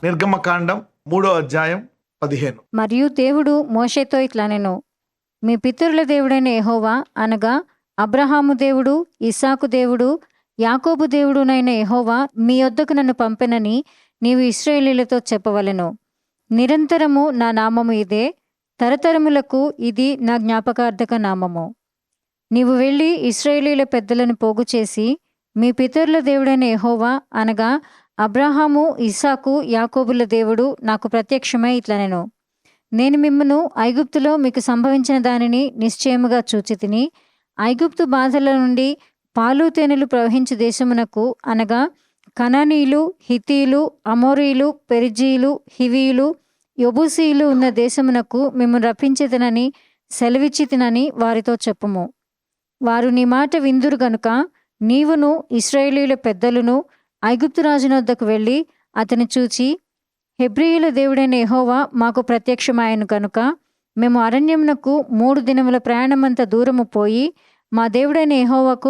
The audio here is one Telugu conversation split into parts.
నిర్గమకాండం 3:15. మరియు దేవుడు మోషేతో ఇట్లనెను, మీ పితరుల దేవుడైన యెహోవా అనగా అబ్రహాము దేవుడు, ఇస్సాకు దేవుడు, యాకోబు దేవుడునైన యెహోవా మీ యొద్దకు నన్ను పంపెనని నీవు ఇశ్రాయేలీయులతో చెప్పవలెను. నిరంతరము నా నామము ఇదే, తరతరములకు ఇది నా జ్ఞాపకార్థక నామము. నీవు వెళ్ళి ఇశ్రాయేలీయుల పెద్దలను పోగు చేసి, మీ పితరుల దేవుడైన యెహోవా అనగా అబ్రహాము, ఇస్సాకు, యాకోబుల దేవుడు నాకు ప్రత్యక్షమై ఇట్లనెను, నేను మిమ్మును ఐగుప్తులో మీకు సంభవించిన దానిని నిశ్చయముగా చూచితిని. ఐగుప్తు బాధల నుండి పాలు తేనెలు ప్రవహించు దేశమునకు అనగా కనానీయులు, హిత్తీయులు, అమోరీయులు, పెరిజీయులు, హివీయులు, యెబూసీయులు ఉన్న దేశమునకు మిమ్మును రప్పించేదనని సెలవిచ్చితినని వారితో చెప్పుము. వారు నీ మాట విందురు గనుక నీవును ఇశ్రాయేలీయుల పెద్దలును ఐగుప్తు రాజున వద్దకు వెళ్ళి అతని చూచి, హెబ్రీయుల దేవుడైన యెహోవా మాకు ప్రత్యక్షమాయను కనుక మేము అరణ్యమునకు 3 దినముల ప్రయాణమంత దూరము పోయి మా దేవుడైన యెహోవాకు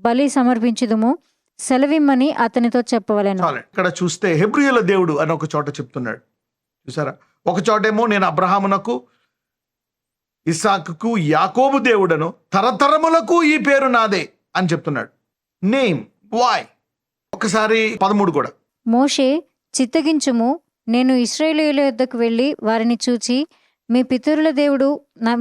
బలి సమర్పించుదుము, సెలవిమ్మని అతనితో చెప్పవలెను. ఇక్కడ చూస్తే హెబ్రీయుల దేవుడు అని ఒక చోట చెప్తున్నాడు చూసారా. ఒక చోటేమో నేను అబ్రహామునకు, ఇస్సాకుకు, యాకోబు దేవుడను, తరతరములకు ఈ పేరు నాదే అని చెప్తున్నాడు. Name why. ఒకసారి 13 కూడా. మోషే చిత్తగించుము, నేను ఇశ్రాయేలీయుల యొద్దకు వెళ్ళి వారిని చూచి, మీ పితరుల దేవుడు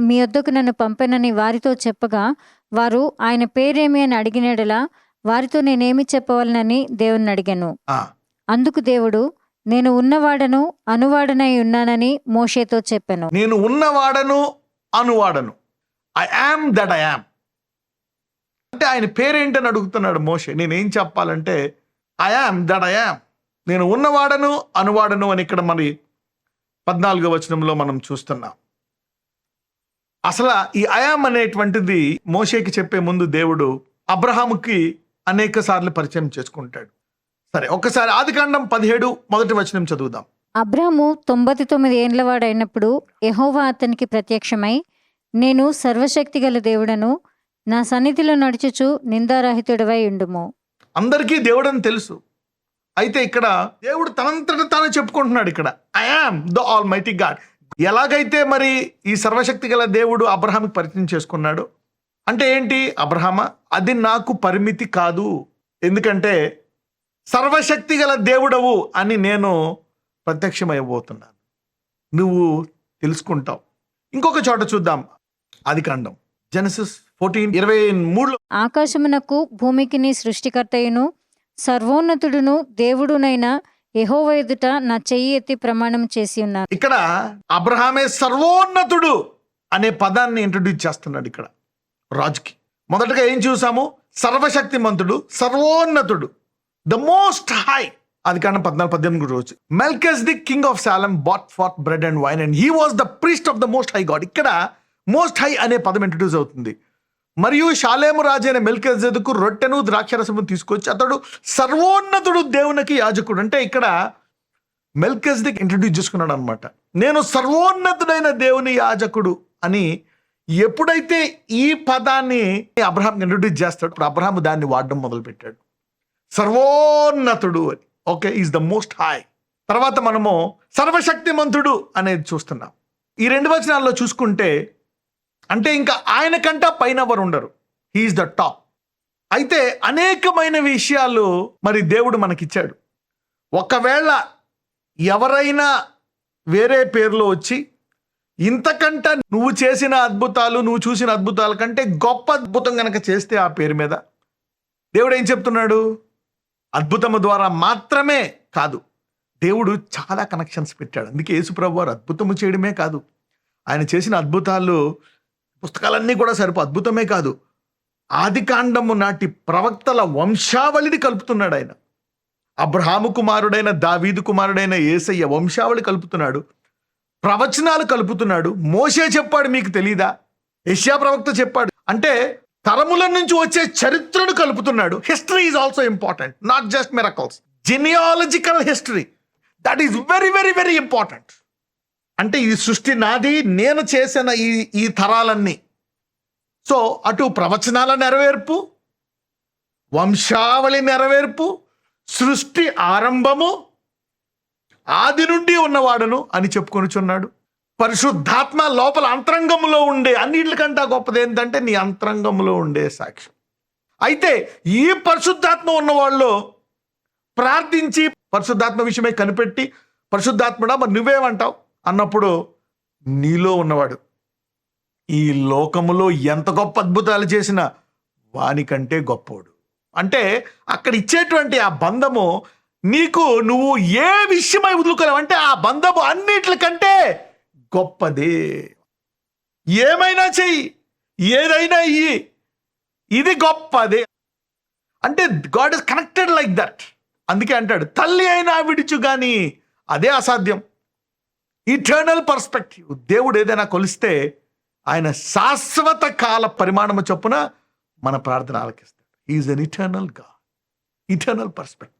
మీ యొద్దకు నన్ను పంపెనని వారితో చెప్పగా వారు ఆయన పేరేమి అని అడిగినడలా వారితో నేనేమి చెప్పవలనని దేవుని అడిగాను. అందుకు దేవుడు, నేను ఉన్నవాడను అనువాడనై ఉన్నానని మోషేతో చెప్పాను. నేను ఉన్నవాడను అనువాడను, I am that I am. అంటే ఆయన పేరేంటని అడుగుతున్నాడు మోషే. నేనేం చెప్పాలంటే I am that I am, నేను ఉన్నవాడను అనువాడను అని ఇక్కడ మరి 14వ వచనంలో మనం చూస్తున్నాం. అసలు ఈ ఐ యామ్ అనేటువంటిది మోషేకి చెప్పే ముందు దేవుడు అబ్రహాముకి అనేక సార్లు పరిచయం చేసుకుంటాడు. సరే, ఒకసారి ఆదికాండం 17 మొదటి వచనం చదువుదాం. అబ్రాము 99 ఏండ్లవాడైనప్పుడు యెహోవా అతనికి ప్రత్యక్షమై, నేను సర్వశక్తి గల దేవుడను, నా సన్నిధిలో నడుచుచు నిందారహితుడివై ఉండుము. అందరికీ దేవుడని తెలుసు. అయితే ఇక్కడ దేవుడు తనంతట తాను చెప్పుకుంటున్నాడు. ఇక్కడ I am the all mighty God. ఎలాగైతే మరి ఈ సర్వశక్తి గల దేవుడు అబ్రహాంకి పరిచయం చేసుకున్నాడు అంటే ఏంటి? అబ్రహామా, అది నాకు పరిమితి కాదు, ఎందుకంటే సర్వశక్తి గల దేవుడవు అని నేను ప్రత్యక్షమైపోతున్నాను, నువ్వు తెలుసుకుంటావు. ఇంకొక చోట చూద్దాం, ఆదికాండం జెనసిస్ 14:23. ఆకాశమునకు భూమికిని సృష్టికర్తయును సర్వోన్నతుడును దేవుడునైన యెహోవా ఎదుట నా చెయ్యి ఎత్తి ప్రమాణం చేసి ఉన్నాను. ఇక్కడ అబ్రహామే సర్వోన్నతుడు అనే పదాన్ని ఇంట్రడ్యూస్ చేస్తున్నాడు ఇక్కడ రాజుకి. మొదటగా ఏం చూసాము? సర్వశక్తిమంతుడు, సర్వోన్నతుడు, ద మోస్ట్ హై. ఆదికాండం 14:18 రోజు Melchizedek king of Salem brought forth bread and wine and he was the priest of the most high God. ఇక్కడ మోస్ట్ హై అనే పదం ఇంట్రడ్యూస్ అవుతుంది. మరియు షాలేము రాజు అయిన మెల్కిసెదెకు రొట్టెను ద్రాక్షరసము తీసుకొచ్చి అతడు సర్వోన్నతుడు దేవునికి యాజకుడు. అంటే ఇక్కడ మెల్కిసెదెక్ ఇంట్రడ్యూస్ చేసుకున్నాడు అనమాట. నేను సర్వోన్నతుడైన దేవుని యాజకుడు అని ఎప్పుడైతే ఈ పదాన్ని అబ్రహాం ఇంట్రడ్యూస్ చేస్తాడు, ఇప్పుడు అబ్రహాము దాన్ని వాడడం మొదలుపెట్టాడు, సర్వోన్నతుడు అని. Okay, is the most high. తర్వాత మనము సర్వశక్తిమంతుడు అనేది చూస్తున్నాం. ఈ 2 వచనాల్లో చూసుకుంటే అంటే ఇంకా ఆయన కంటే పైన ఎవరు ఉండరు, హీఈస్ ద టాప్. అయితే అనేకమైన విషయాలు మరి దేవుడు మనకిచ్చాడు. ఒకవేళ ఎవరైనా వేరే పేరులో వచ్చి ఇంతకంట నువ్వు చేసిన అద్భుతాలు, నువ్వు చూసిన అద్భుతాల కంటే గొప్ప అద్భుతం కనుక చేస్తే ఆ పేరు మీద దేవుడు ఏం చెప్తున్నాడు? అద్భుతము ద్వారా మాత్రమే కాదు, దేవుడు చాలా కనెక్షన్స్ పెట్టాడు. అందుకే యేసుప్రభు వారు అద్భుతము చేయడమే కాదు, ఆయన చేసిన అద్భుతాలు పుస్తకాలన్నీ కూడా అద్భుతమే కాదు, ఆదికాండము నాటి ప్రవక్తల వంశావళిని కలుపుతున్నాడు. ఆయన అబ్రహాము కుమారుడైన దావీదు కుమారుడైన యేసయ్య వంశావళి కలుపుతున్నాడు, ప్రవచనాలు కలుపుతున్నాడు. మోషే చెప్పాడు, మీకు తెలీదా? యెషయా ప్రవక్త చెప్పాడు. అంటే తరముల నుంచి వచ్చే చరిత్రను కలుపుతున్నాడు. History is also important, not just miracles. Genealogical history, that is very very very important. అంటే ఈ సృష్టి నాది, నేను చేసిన ఈ తరాలన్నీ. సో అటు ప్రవచనాల నెరవేర్పు, వంశావళి నెరవేర్పు, సృష్టి ఆరంభము, ఆది నుండి ఉన్నవాడను అని చెప్పుకొనుచున్నాడు. పరిశుద్ధాత్మ లోపల అంతరంగంలో ఉండే అన్నిటికంటే గొప్పది ఏంటంటే నీ అంతరంగంలో ఉండే సాక్ష్యం. అయితే ఈ పరిశుద్ధాత్మ ఉన్నవాళ్ళు ప్రార్థించి పరిశుద్ధాత్మ విషయమై కనిపెట్టి, పరిశుద్ధాత్మడా మరి నువ్వేమంటావు అన్నప్పుడు, నీలో ఉన్నవాడు ఈ లోకములో ఎంత గొప్ప అద్భుతాలు చేసినా వానికంటే గొప్పోడు. అంటే అక్కడ ఇచ్చేటువంటి ఆ బంధము నీకు నువ్వు ఏ విషయమై వదులుకోలేవంటే ఆ బంధము అన్నిటికంటే గొప్పదే. ఏమైనా చెయ్యి, ఏదైనా ఇయ్యి, ఇది గొప్పదే. అంటే God is connected like that. అందుకే అంటాడు, తల్లి అయినా విడిచు కానీ అదే అసాధ్యం. Eternal perspective. దేవుడు ఏదైనా కొలిస్తే ఆయన శాశ్వత కాల పరిమాణము చొప్పున మన ప్రార్థన ఆలకిస్తాడు. Is an eternal God, eternal perspective.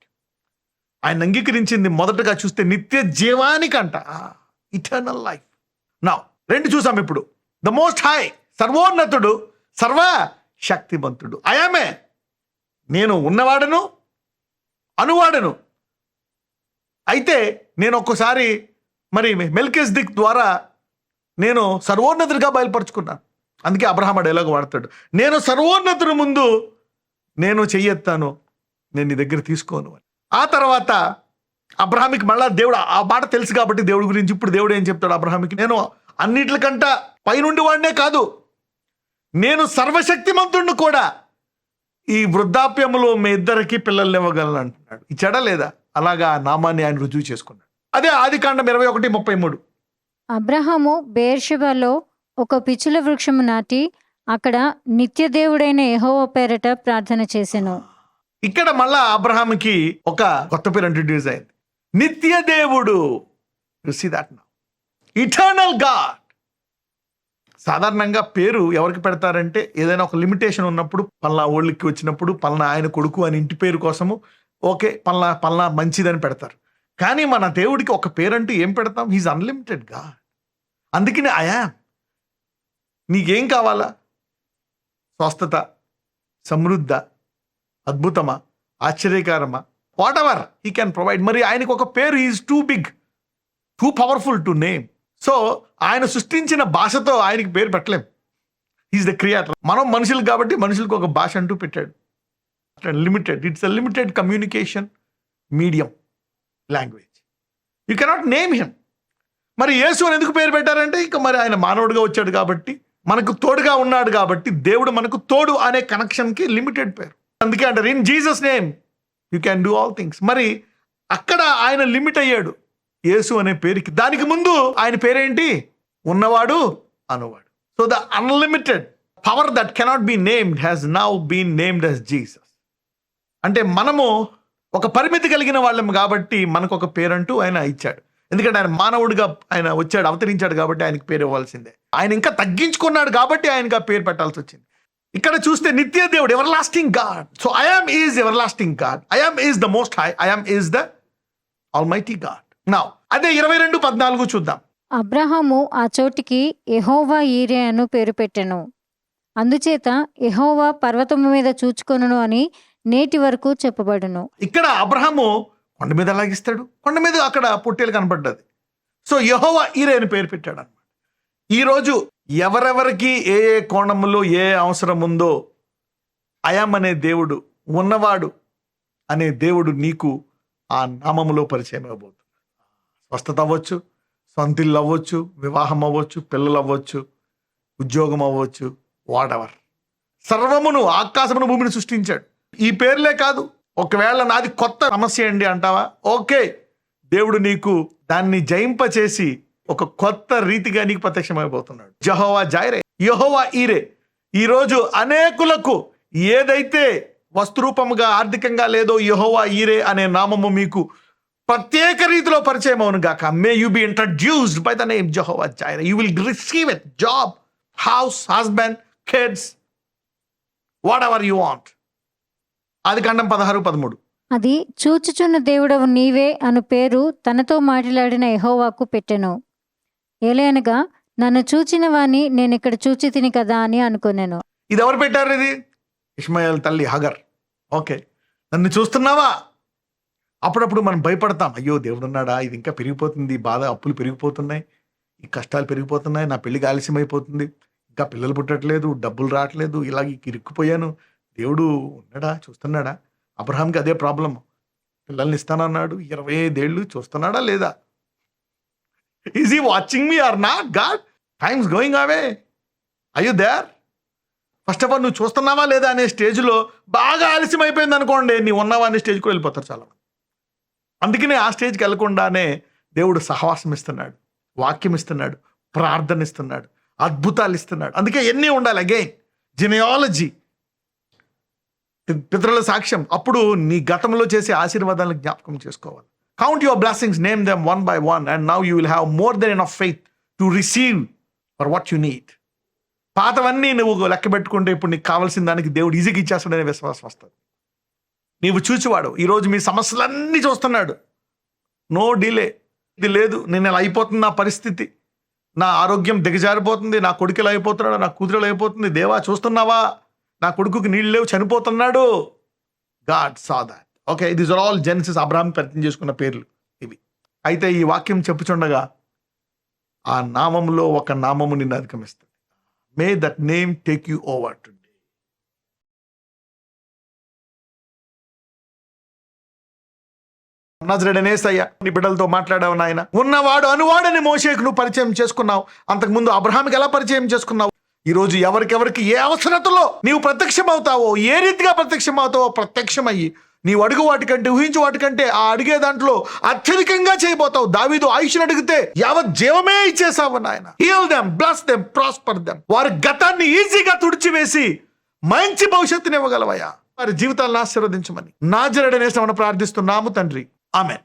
ఆయన అంగీకరించింది మొదటగా చూస్తే నిత్య జీవానికంట, ఇటర్నల్ లైఫ్. నా 2 చూసాం ఇప్పుడు. ద మోస్ట్ హై, సర్వోన్నతుడు, సర్వ శక్తివంతుడు. అయామే, నేను ఉన్నవాడను అనువాడను. అయితే నేను ఒక్కసారి మరి మెల్కిసెదెక్ ద్వారా నేను సర్వోన్నతుడిగా బయలుపరుచుకున్నాను. అందుకే అబ్రహాము డైలాగ్ వాడతాడు, నేను సర్వోన్నతుడి ముందు నేను చెయ్యెత్తాను, నేను నీ దగ్గర తీసుకోను అని. ఆ తర్వాత అబ్రహాముకి మళ్ళా దేవుడు ఆ మాట తెలుసు కాబట్టి దేవుడి గురించి ఇప్పుడు దేవుడు ఏం చెప్తాడు అబ్రహాముకి, నేను అన్నిటికంట పైనుండి వాడినే కాదు, నేను సర్వశక్తిమంతుడిని కూడా. ఈ వృద్ధాప్యములో మీ ఇద్దరికి పిల్లల్ని ఇవ్వగలను అంటున్నాడు. ఇచ్చాడా లేదా? అలాగా నామాన్ని ఆయన రుజువు చేసుకున్నాడు. అదే ఆదికాండం 21:33. అబ్రహాము బెయేర్షెబాలో ఒక పిచ్చుల వృక్షము నాటి అక్కడ నిత్య దేవుడైన యెహోవా పేరట ప్రార్థన చేసెను. ఇక్కడ మళ్ళా అబ్రహాముకి ఒక కొత్త పేరు ఇంట్రడ్యూస్ అయింది, నిత్య దేవుడు. You see that now, eternal God. సాధారణంగా పేరు ఎవరికి పెడతారంటే ఏదైనా ఒక లిమిటేషన్ ఉన్నప్పుడు, పల్లా ఓళ్ళకి వచ్చినప్పుడు పల్లా ఆయన కొడుకు అని ఇంటి పేరు కోసము ఓకే పల్లా మంచిదని పెడతారు. కానీ మన దేవుడికి ఒక పేరంటూ ఏం పెడతాం? He's unlimited God. అందుకని నీకేం కావాలా? స్వస్థత, సమృద్ధ, అద్భుతమా, ఆశ్చర్యకరమా, whatever he can provide. మరి ఆయనకు ఒక పేరు is too big, too powerful to name. So ఆయన సృష్టించిన భాషతో ఆయనకి పేరు పెట్టలేం. He is the creator. మనం మనుషులు కాబట్టి మనుషులకు ఒక భాష అంటూ పెట్టాడు. Limited, it's a limited communication medium, language. You cannot name him. మరి యేసు అని ఎందుకు పేరు పెట్టారంటే, ఇక మరి ఆయన మానవుడిగా వచ్చాడు కాబట్టి, మనకు తోడుగా ఉన్నాడు కాబట్టి, దేవుడు మనకు తోడు అనే కనెక్షన్కి లిమిటెడ్ పేరు. అందుకే అంటారు in Jesus name you can do all things. మరి అక్కడ ఆయన లిమిట్ అయ్యాడు యేసు అనే పేరుకి. దానికి ముందు ఆయన పేరేంటి? ఉన్నవాడు అనువాడు. So the unlimited power that cannot be named has now been named as Jesus. అంటే మనము ఒక పరిమితి కలిగిన వాళ్ళం కాబట్టి మనకు ఒక పేరంటూ ఆయన ఇచ్చాడు. ఎందుకంటే ఆయన మానవుడిగా ఆయన వచ్చాడు, అవతరించాడు కాబట్టి ఆయనకి పేరు ఇవ్వాల్సిందే. ఆయన ఇంకా తగ్గించుకున్నాడు కాబట్టి ఆయనకి ఆ పేరు పెట్టాల్సి వచ్చింది. ఇక్కడ చూస్తే నిత్య దేవుడు, ever lasting God. So I am is ever lasting God, I am is the most high, I am is the almighty God. Now అదే 22:14 చూద్దాం. అబ్రహాము ఆ చోటికి యెహోవా ఈరే అను పేరు పెట్టెను. అందుచేత యెహోవా పర్వతము మీద చూచుకొనును అని నేటి వరకు చెప్పబడును. ఇక్కడ అబ్రహాము కొండ మీద లాగిస్తాడు, కొండ మీద అక్కడ పొట్టేలు కనపడ్డది. సో యెహోవా ఈరే అని పేరు పెట్టాడు అనమాట. ఈరోజు ఎవరెవరికి ఏ ఏ కోణంలో ఏ అవసరం ఉందో అయాం అనే దేవుడు, ఉన్నవాడు అనే దేవుడు నీకు ఆ నామములో పరిచయం అవ్వబోతుంది. స్వస్థత అవ్వచ్చు, సొంత ఇల్లు అవ్వచ్చు, వివాహం అవ్వచ్చు, పిల్లలు అవ్వచ్చు, ఉద్యోగం అవ్వచ్చు, వాట్ ఎవర్. సర్వమును, ఆకాశమును భూమిని సృష్టించాడు. ఈ పేర్లే కాదు, ఒకవేళ నాది కొత్త సమస్య అండి అంటావా, ఓకే, దేవుడు నీకు దాన్ని జయింపచేసి ఒక కొత్త రీతిగా నీకు ప్రత్యక్షమైపోతున్నాడు. యెహోవా జైరే, యెహోవా ఈరే. ఈరోజు అనేకులకు ఏదైతే వస్తురూపముగా ఆర్థికంగా లేదో యెహోవా ఈరే అనే నామము మీకు ప్రత్యేక రీతిలో పరిచయం అవును గాక. May you be introduced by the name Jehovah Jireh. You will receive it. Job, house, husband, kids, what ever you want. ఆదికాండం 16:13. అది చూచుచున్న దేవుడవు నీవే అను పేరు తనతో మాట్లాడిన యెహోవాకు పెట్టెను. ఏలయనగా నన్ను చూచిన వాణ్ణి నేను ఇక్కడ చూచి తిని కదా అని అనుకున్నాను. ఇది ఎవరు పెట్టారు? ఇది ఇష్మాయేల్ తల్లి హగర్. ఓకే, నన్ను చూస్తున్నావా? అప్పుడప్పుడు మనం భయపడతాం, అయ్యో దేవుడు ఉన్నాడా, ఇది ఇంకా పెరిగిపోతుంది, బాధ అప్పులు పెరిగిపోతున్నాయి, ఈ కష్టాలు పెరిగిపోతున్నాయి, నా పెళ్లికి ఆలస్యం అయిపోతుంది, ఇంకా పిల్లలు పుట్టట్లేదు, డబ్బులు రావట్లేదు, ఇలాగ ఇరుక్కుపోయాను, దేవుడు ఉన్నాడా, చూస్తున్నాడా? అబ్రహాంకి అదే ప్రాబ్లం. పిల్లల్ని ఇస్తానన్నాడు, 25 ఏళ్ళు, చూస్తున్నాడా లేదా? Is he watching me or not? God, time's going away, are you there? First of all నువ్వు చూస్తున్నావా లేదా అనే స్టేజ్లో బాగా ఆలస్యం అయిపోయింది అనుకోండి, నీ ఉన్నావా అనే స్టేజ్కి వెళ్ళిపోతారు చాలా. అందుకనే ఆ స్టేజ్కి వెళ్ళకుండానే దేవుడు సహవాసం ఇస్తున్నాడు, వాక్యం ఇస్తున్నాడు, ప్రార్థన ఇస్తున్నాడు, అద్భుతాలు ఇస్తున్నాడు. అందుకే ఎన్ని ఉండాలి, అగైన్ జినియాలజీ, పితరుల సాక్ష్యం. అప్పుడు నీ గతంలో చేసే ఆశీర్వాదాలను జ్ఞాపకం చేసుకోవాలి. Count your blessings, name them one by one, and now you will have more than enough faith to receive for what you need. పాతవన్నీ నువ్వు లెక్క పెట్టుకుంటే ఇప్పుడు నీకు కావాల్సిన దానికి దేవుడు ఈజీగా ఇచ్చేస్తాడనే విశ్వాసం వస్తుంది. నీవు చూచివాడు, ఈరోజు మీ సమస్యలన్నీ చూస్తున్నాడు. నో డిలే, ఇది లేదు, నేను ఇలా అయిపోతుంది నా పరిస్థితి, నా ఆరోగ్యం దిగజారిపోతుంది, నా కొడుకులు అయిపోతున్నాడు, నా కూతురు అయిపోతుంది, దేవా చూస్తున్నావా, నా కొడుకుకి నీళ్ళు లేవు, చనిపోతున్నాడు. God saw that. Okay, these are all Genesis, Abraham పరిచయం చేసుకున్న పేర్లు ఇవి. అయితే ఈ వాక్యం చెప్పుచుండగా ఆ నామములో ఒక నామము నిన్ను అధిగమిస్తుంది. May that name take you over today. నజరేయుడైన యేసయ్య, నీ బిడ్డలతో మాట్లాడావు నాయన. ఉన్నవాడు అనువాడని మోషేకు నువ్వు పరిచయం చేసుకున్నావు, అంతకుముందు అబ్రహాంకి ఎలా పరిచయం చేసుకున్నావు. ఈరోజు ఎవరికెవరికి ఏ అవసరతలో నీవు ప్రత్యక్షమవుతావో, ఏ రీతిగా ప్రత్యక్షమవుతావో ప్రత్యక్షమయ్యి నీవు అడుగు వాటికంటే, ఊహించు వాటికంటే ఆ అడిగే దాంట్లో అత్యధికంగా చేయబోతావు. దావీదు ఆయుష్ని అడిగితే యావత్ జీవమే ఇచ్చేసావు నాయన. Heal them, bless them, prosper them. వారి గతాన్ని ఈజీగా తుడిచివేసి మంచి భవిష్యత్తుని ఇవ్వగలవయ్యా. వారి జీవితాలను ఆశీర్వదించమని నజరేయుడైన యేసునామమున ప్రార్థిస్తున్నాము తండ్రి, ఆమేన్.